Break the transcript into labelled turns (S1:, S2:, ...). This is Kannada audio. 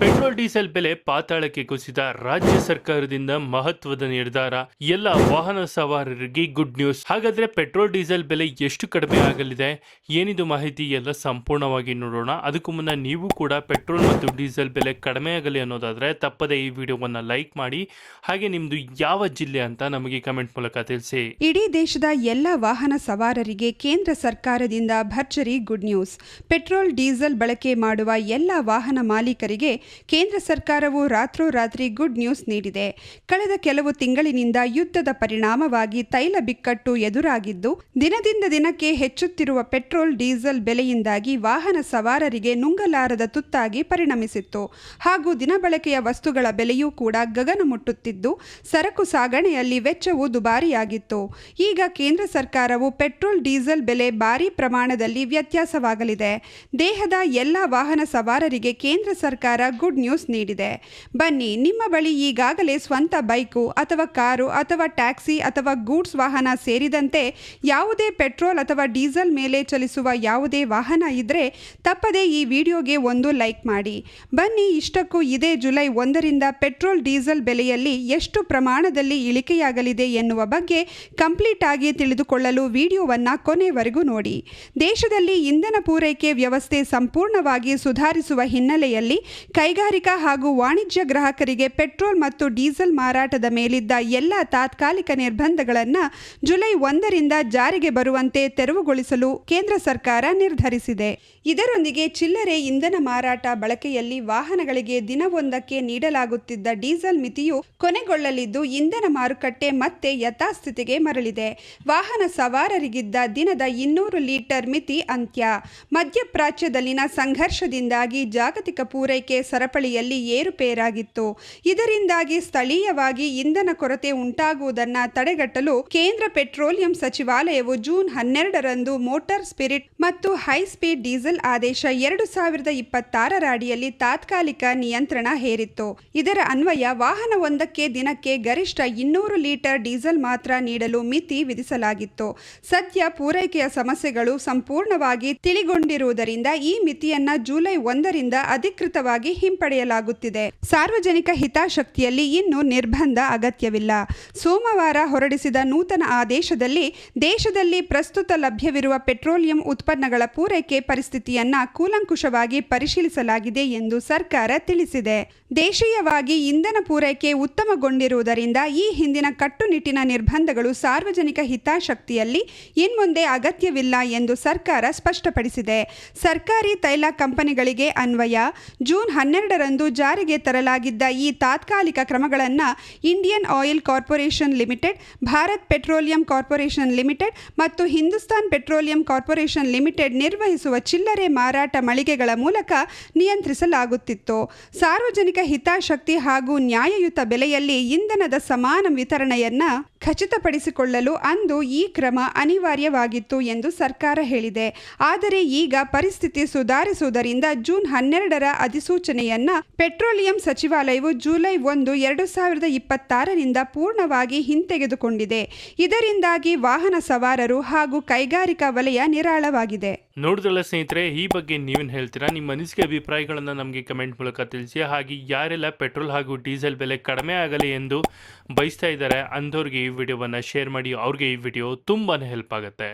S1: ಪೆಟ್ರೋಲ್ ಡೀಸೆಲ್ ಬೆಲೆ ಪಾತಾಳಕ್ಕೆ ಕುಸಿದ ರಾಜ್ಯ ಸರ್ಕಾರದಿಂದ ಮಹತ್ವದ ನಿರ್ಧಾರ. ಎಲ್ಲ ವಾಹನ ಸವಾರರಿಗೆ ಗುಡ್ ನ್ಯೂಸ್. ಹಾಗಾದ್ರೆ ಪೆಟ್ರೋಲ್ ಡೀಸೆಲ್ ಬೆಲೆ ಎಷ್ಟು ಕಡಿಮೆ ಆಗಲಿದೆ, ಏನಿದು ಮಾಹಿತಿ ಎಲ್ಲ ಸಂಪೂರ್ಣವಾಗಿ ನೋಡೋಣ. ಅದಕ್ಕೂ ಮುನ್ನ ನೀವು ಕೂಡ ಪೆಟ್ರೋಲ್ ಮತ್ತು ಡೀಸೆಲ್ ಬೆಲೆ ಕಡಿಮೆ ಆಗಲಿ ಅನ್ನೋದಾದ್ರೆ ತಪ್ಪದೆ ಈ ವಿಡಿಯೋವನ್ನ ಲೈಕ್ ಮಾಡಿ, ಹಾಗೆ ನಿಮ್ದು ಯಾವ ಜಿಲ್ಲೆ ಅಂತ ನಮಗೆ ಕಮೆಂಟ್ ಮೂಲಕ ತಿಳಿಸಿ.
S2: ಇಡೀ ದೇಶದ ಎಲ್ಲ ವಾಹನ ಸವಾರರಿಗೆ ಕೇಂದ್ರ ಸರ್ಕಾರದಿಂದ ಭರ್ಜರಿ ಗುಡ್ ನ್ಯೂಸ್. ಪೆಟ್ರೋಲ್ ಡೀಸೆಲ್ ಬಳಕೆ ಮಾಡುವ ಎಲ್ಲ ವಾಹನ ಮಾಲೀಕರಿಗೆ ಕೇಂದ್ರ ಸರ್ಕಾರವು ರಾತ್ರೋರಾತ್ರಿ ಗುಡ್ ನ್ಯೂಸ್ ನೀಡಿದೆ. ಕಳೆದ ಕೆಲವು ತಿಂಗಳಿನಿಂದ ಯುದ್ಧದ ಪರಿಣಾಮವಾಗಿ ತೈಲ ಬಿಕ್ಕಟ್ಟು ಎದುರಾಗಿದ್ದು, ದಿನದಿಂದ ದಿನಕ್ಕೆ ಹೆಚ್ಚುತ್ತಿರುವ ಪೆಟ್ರೋಲ್ ಡೀಸೆಲ್ ಬೆಲೆಯಿಂದಾಗಿ ವಾಹನ ಸವಾರರಿಗೆ ನುಂಗಲಾರದ ತುತ್ತಾಗಿ ಪರಿಣಮಿಸಿತ್ತು. ಹಾಗೂ ದಿನಬಳಕೆಯ ವಸ್ತುಗಳ ಬೆಲೆಯೂ ಕೂಡ ಗಗನ ಮುಟ್ಟುತ್ತಿದ್ದು, ಸರಕು ಸಾಗಣೆಯಲ್ಲಿ ವೆಚ್ಚವು ದುಬಾರಿಯಾಗಿತ್ತು. ಈಗ ಕೇಂದ್ರ ಸರ್ಕಾರವು ಪೆಟ್ರೋಲ್ ಡೀಸೆಲ್ ಬೆಲೆ ಭಾರೀ ಪ್ರಮಾಣದಲ್ಲಿ ವ್ಯತ್ಯಾಸವಾಗಲಿದೆ. ದೇಹದ ಎಲ್ಲ ವಾಹನ ಸವಾರರಿಗೆ ಕೇಂದ್ರ ಸರ್ಕಾರ ಗುಡ್ ನ್ಯೂಸ್ ನೀಡಿದೆ. ಬನ್ನಿ, ನಿಮ್ಮ ಬಳಿ ಈಗಾಗಲೇ ಸ್ವಂತ ಬೈಕು ಅಥವಾ ಕಾರು ಅಥವಾ ಟ್ಯಾಕ್ಸಿ ಅಥವಾ ಗೂಡ್ಸ್ ವಾಹನ ಸೇರಿದಂತೆ ಯಾವುದೇ ಪೆಟ್ರೋಲ್ ಅಥವಾ ಡೀಸೆಲ್ ಮೇಲೆ ಚಲಿಸುವ ಯಾವುದೇ ವಾಹನ ಇದ್ರೆ ತಪ್ಪದೆ ಈ ವಿಡಿಯೋಗೆ ಒಂದು ಲೈಕ್ ಮಾಡಿ. ಬನ್ನಿ, ಇಷ್ಟಕ್ಕೂ ಇದೇ ಜುಲೈ 1ರಿಂದ ಪೆಟ್ರೋಲ್ ಡೀಸೆಲ್ ಬೆಲೆಯಲ್ಲಿ ಎಷ್ಟು ಪ್ರಮಾಣದಲ್ಲಿ ಇಳಿಕೆಯಾಗಲಿದೆ ಎನ್ನುವ ಬಗ್ಗೆ ಕಂಪ್ಲೀಟ್ ಆಗಿ ತಿಳಿದುಕೊಳ್ಳಲು ವಿಡಿಯೋವನ್ನ ಕೊನೆವರೆಗೂ ನೋಡಿ. ದೇಶದಲ್ಲಿ ಇಂಧನ ಪೂರೈಕೆ ವ್ಯವಸ್ಥೆ ಸಂಪೂರ್ಣವಾಗಿ ಸುಧಾರಿಸುವ ಹಿನ್ನೆಲೆಯಲ್ಲಿ ಕೈಗಾರಿಕಾ ಹಾಗೂ ವಾಣಿಜ್ಯ ಗ್ರಾಹಕರಿಗೆ ಪೆಟ್ರೋಲ್ ಮತ್ತು ಡೀಸೆಲ್ ಮಾರಾಟದ ಮೇಲಿದ್ದ ಎಲ್ಲ ತಾತ್ಕಾಲಿಕ ನಿರ್ಬಂಧಗಳನ್ನು ಜುಲೈ 1ರಿಂದ ಜಾರಿಗೆ ಬರುವಂತೆ ತೆರವುಗೊಳಿಸಲು ಕೇಂದ್ರ ಸರ್ಕಾರ ನಿರ್ಧರಿಸಿದೆ. ಇದರೊಂದಿಗೆ ಚಿಲ್ಲರೆ ಇಂಧನ ಮಾರಾಟ ಬಳಕೆಯಲ್ಲಿ ವಾಹನಗಳಿಗೆ ದಿನವೊಂದಕ್ಕೆ ನೀಡಲಾಗುತ್ತಿದ್ದ ಡೀಸೆಲ್ ಮಿತಿಯು ಕೊನೆಗೊಳ್ಳಲಿದ್ದು, ಇಂಧನ ಮಾರುಕಟ್ಟೆ ಮತ್ತೆ ಯಥಾಸ್ಥಿತಿಗೆ ಮರಳಿದೆ. ವಾಹನ ಸವಾರರಿಗಿದ್ದ ದಿನದ 200 ಲೀಟರ್ ಮಿತಿ ಅಂತ್ಯ. ಮಧ್ಯಪ್ರಾಚ್ಯದಲ್ಲಿನ ಸಂಘರ್ಷದಿಂದಾಗಿ ಜಾಗತಿಕ ಪೂರೈಕೆ ಸರಪಳಿಯಲ್ಲಿ ಏರುಪೇರಾಗಿತ್ತು. ಇದರಿಂದಾಗಿ ಸ್ಥಳೀಯವಾಗಿ ಇಂಧನ ಕೊರತೆ ಉಂಟಾಗುವುದನ್ನು ತಡೆಗಟ್ಟಲು ಕೇಂದ್ರ ಪೆಟ್ರೋಲಿಯಂ ಸಚಿವಾಲಯವು ಜೂನ್ 12ರಂದು ಮೋಟಾರ್ ಸ್ಪಿರಿಟ್ ಮತ್ತು ಹೈ ಸ್ಪೀಡ್ ಡೀಸೆಲ್ ಆದೇಶ 2026ರ ಅಡಿಯಲ್ಲಿ ತಾತ್ಕಾಲಿಕ ನಿಯಂತ್ರಣ ಹೇರಿತ್ತು. ಇದರ ಅನ್ವಯ ವಾಹನವೊಂದಕ್ಕೆ ದಿನಕ್ಕೆ ಗರಿಷ್ಠ 200 ಲೀಟರ್ ಡೀಸೆಲ್ ಮಾತ್ರ ನೀಡಲು ಮಿತಿ ವಿಧಿಸಲಾಗಿತ್ತು. ಸದ್ಯ ಪೂರೈಕೆಯ ಸಮಸ್ಯೆಗಳು ಸಂಪೂರ್ಣವಾಗಿ ತಿಳಿಗೊಂಡಿರುವುದರಿಂದ ಈ ಮಿತಿಯನ್ನ ಜುಲೈ 1ರಿಂದ ಅಧಿಕೃತವಾಗಿ ಹಿಂಪಡೆಯಲಾಗುತ್ತಿದೆ. ಸಾರ್ವಜನಿಕ ಹಿತಾಸಕ್ತಿಯಲ್ಲಿ ಇನ್ನು ನಿರ್ಬಂಧ ಅಗತ್ಯವಿಲ್ಲ. ಸೋಮವಾರ ಹೊರಡಿಸಿದ ನೂತನ ಆದೇಶದಲ್ಲಿ ದೇಶದಲ್ಲಿ ಪ್ರಸ್ತುತ ಲಭ್ಯವಿರುವ ಪೆಟ್ರೋಲಿಯಂ ಉತ್ಪನ್ನಗಳ ಪೂರೈಕೆ ಪರಿಸ್ಥಿತಿಯನ್ನ ಕೂಲಂಕುಷವಾಗಿ ಪರಿಶೀಲಿಸಲಾಗಿದೆ ಎಂದು ಸರ್ಕಾರ ತಿಳಿಸಿದೆ. ದೇಶೀಯವಾಗಿ ಇಂಧನ ಪೂರೈಕೆ ಉತ್ತಮಗೊಂಡಿರುವುದರಿಂದ ಈ ಹಿಂದಿನ ಕಟ್ಟುನಿಟ್ಟಿನ ನಿರ್ಬಂಧಗಳು ಸಾರ್ವಜನಿಕ ಹಿತಾಸಕ್ತಿಯಲ್ಲಿ ಇನ್ಮುಂದೆ ಅಗತ್ಯವಿಲ್ಲ ಎಂದು ಸರ್ಕಾರ ಸ್ಪಷ್ಟಪಡಿಸಿದೆ. ಸರ್ಕಾರಿ ತೈಲ ಕಂಪನಿಗಳಿಗೆ ಅನ್ವಯ ಜೂನ್ 12ರಂದು ಜಾರಿಗೆ ತರಲಾಗಿದ್ದ ಈ ತಾತ್ಕಾಲಿಕ ಕ್ರಮಗಳನ್ನು Indian oil corporation limited, Bharat petroleum corporation limited ಮತ್ತು ಹಿಂದೂಸ್ತಾನ್ ಪೆಟ್ರೋಲಿಯಂ ಕಾರ್ಪೊರೇಷನ್ ಲಿಮಿಟೆಡ್ ನಿರ್ವಹಿಸುವ ಚಿಲ್ಲರೆ ಮಾರಾಟ ಮಳಿಗೆಗಳ ಮೂಲಕ ನಿಯಂತ್ರಿಸಲಾಗುತ್ತಿತ್ತು. ಸಾರ್ವಜನಿಕ ಹಿತಾಸಕ್ತಿ ಹಾಗೂ ನ್ಯಾಯಯುತ ಬೆಲೆಯಲ್ಲಿ ಇಂಧನದ ಸಮಾನ ವಿತರಣೆಯನ್ನ ಖಚಿತಪಡಿಸಿಕೊಳ್ಳಲು ಅಂದು ಈ ಕ್ರಮ ಅನಿವಾರ್ಯವಾಗಿತ್ತು ಎಂದು ಸರ್ಕಾರ ಹೇಳಿದೆ. ಆದರೆ ಈಗ ಪರಿಸ್ಥಿತಿ ಸುಧಾರಿಸುವುದರಿಂದ ಜೂನ್ 12ರ ಅಧಿಸೂಚನೆಯನ್ನ ಪೆಟ್ರೋಲಿಯಂ ಸಚಿವಾಲಯವು ಜುಲೈ 1, 2026ರಿಂದ ಪೂರ್ಣವಾಗಿ ಹಿಂತೆಗೆದುಕೊಂಡಿದೆ. ಇದರಿಂದಾಗಿ ವಾಹನ ಸವಾರರು ಹಾಗೂ ಕೈಗಾರಿಕಾ ವಲಯ ನಿರಾಳವಾಗಿದೆ.
S1: ನೋಡಿದ್ರಲ್ಲ ಸ್ನೇಹಿತರೆ, ಈ ಬಗ್ಗೆ ನೀವೇನು ಹೇಳ್ತೀರಾ? ನಿಮ್ಮ ಅನಿಸಿಕೆ ಅಭಿಪ್ರಾಯಗಳನ್ನು ನಮಗೆ ಕಮೆಂಟ್ ಮೂಲಕ ತಿಳಿಸಿ. ಹಾಗೆ ಯಾರೆಲ್ಲ ಪೆಟ್ರೋಲ್ ಹಾಗೂ ಡೀಸೆಲ್ ಬೆಲೆ ಕಡಿಮೆ ಆಗಲಿ ಎಂದು ಬಯಸ್ತಾ ಇದ್ದಾರೆ ಅಂಥವ್ರಿಗೆ ಈ ವಿಡಿಯೋವನ್ನು ಶೇರ್ ಮಾಡಿ. ಅವ್ರಿಗೆ ಈ ವಿಡಿಯೋ ತುಂಬಾ ಹೆಲ್ಪ್ ಆಗುತ್ತೆ.